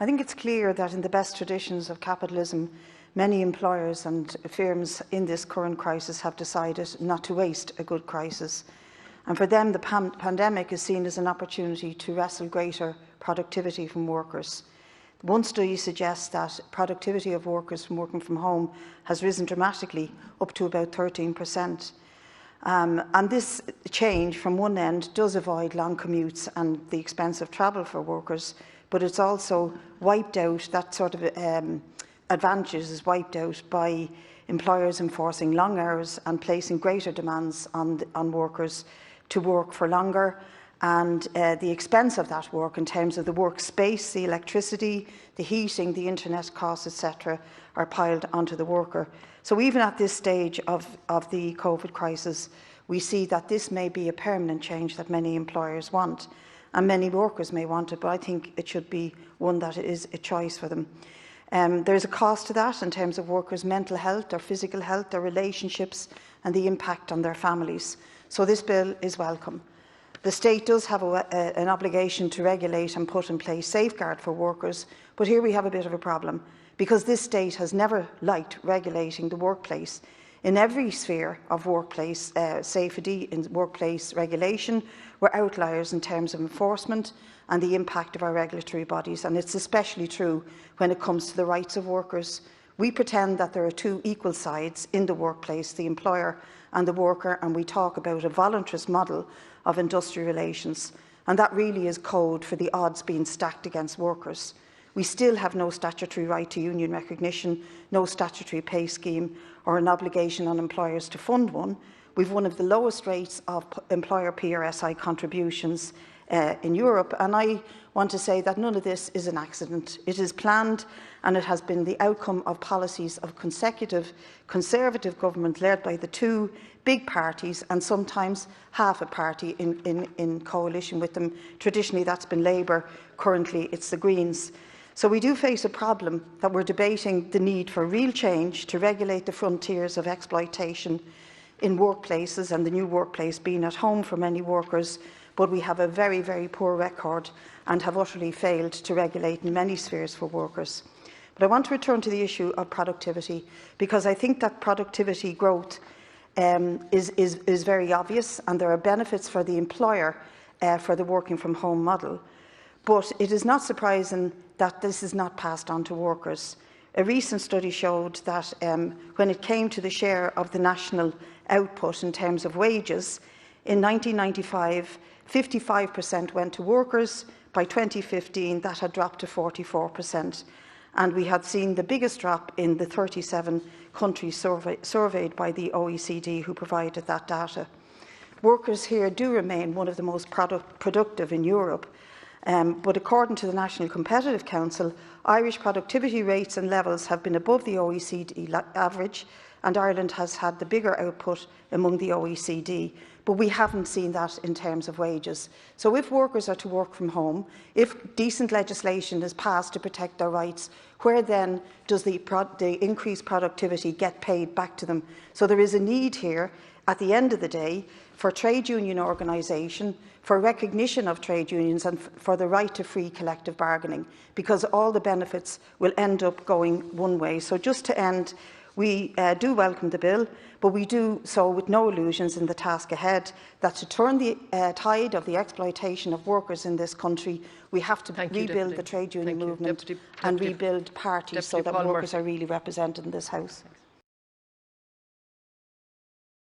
I think it's clear that in the best traditions of capitalism, many employers and firms in this current crisis have decided not to waste a good crisis. And for them, the pandemic is seen as an opportunity to wrestle greater productivity from workers. One study suggests that productivity of workers from working from home has risen dramatically, up to about 13%. And this change from one end does avoid long commutes and the expensive travel for workers, but it's also wiped out, that sort of advantages is wiped out by employers enforcing long hours and placing greater demands on workers to work for longer, and the expense of that work in terms of the workspace, the electricity, the heating, the internet costs, etc., are piled onto the worker. So even at this stage of the COVID crisis, we see that this may be a permanent change that many employers want, and many workers may want it, but I think it should be one that is a choice for them. There's a cost to that in terms of workers' mental health, their physical health, their relationships, and the impact on their families. So this bill is welcome. The state does have an obligation to regulate and put in place safeguards for workers, but here we have a bit of a problem, because this state has never liked regulating the workplace. In every sphere of workplace safety, in workplace regulation, we're outliers in terms of enforcement and the impact of our regulatory bodies, and it's especially true when it comes to the rights of workers. We pretend that there are two equal sides in the workplace, the employer and the worker, and we talk about a voluntarist model of industrial relations, and that really is code for the odds being stacked against workers. We still have no statutory right to union recognition, no statutory pay scheme, or an obligation on employers to fund one. We've one of the lowest rates of employer PRSI contributions in Europe, and I want to say that none of this is an accident. It is planned, and it has been the outcome of policies of consecutive Conservative government led by the two big parties, and sometimes half a party in coalition with them. Traditionally that's been Labour, currently it's the Greens. So we do face a problem that we're debating the need for real change to regulate the frontiers of exploitation in workplaces, and the new workplace being at home for many workers, but we have a very, very poor record and have utterly failed to regulate in many spheres for workers. But I want to return to the issue of productivity, because I think that productivity growth is very obvious, and there are benefits for the employer for the working from home model. But it is not surprising that this is not passed on to workers. A recent study showed that when it came to the share of the national output in terms of wages, in 1995, 55% went to workers. By 2015, that had dropped to 44%. And we had seen the biggest drop in the 37 countries surveyed by the OECD, who provided that data. Workers here do remain one of the most productive in Europe, but according to the National Competitive Council, Irish productivity rates and levels have been above the OECD average, and Ireland has had the bigger output among the OECD. But we haven't seen that in terms of wages. So if workers are to work from home, if decent legislation is passed to protect their rights, where then does the increased productivity get paid back to them? So there is a need here, at the end of the day, for trade union organisation, for recognition of trade unions, and for the right to free collective bargaining, because all the benefits will end up going one way. So just to end, we do welcome the bill, but we do so with no illusions in the task ahead, that to turn the tide of the exploitation of workers in this country, we have to rebuild the trade union movement and rebuild parties so that workers are really represented in this House.